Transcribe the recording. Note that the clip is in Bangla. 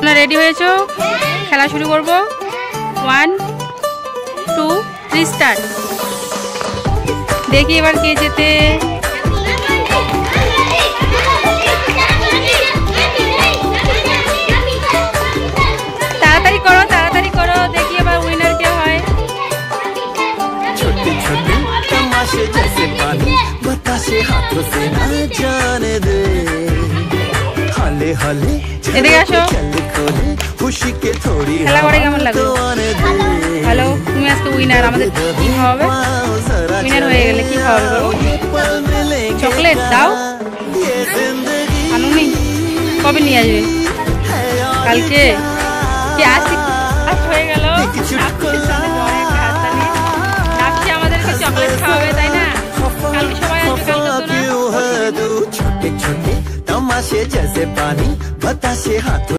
তোমরা রেডি হয়েছো? খেলা শুরু করবো। 1 2 3 স্টার্ট। দেখি এবার কে জেতে। তাড়াতাড়ি করো, তাড়াতাড়ি করো, দেখি এবার উইনার কে হয়। छोटे छोटे तमाशे जैसे पानी बताशे हाथों से ना जाने दे हाले हाले এদিকে আসো। खुशी के थोड़ी খেলা করে কেমন লাগলো? হ্যালো, তুমি আজকে উইনার। আমাদের কি খাওয়াবে? উইনার হয়ে গেলে কি খাওয়াবে বলো? চকলেট দাও। আনুনি কবে নিয়ে আসবে? কালকে? কি আজ হয়ে গেল? ভাবছি আমাদেরকে চকলেট খাওয়াবে, তাই না? কালকে সবাই আসবে, কালকে তো না। छोटे छोटे तमाशे जैसे पानी बताशे हाथों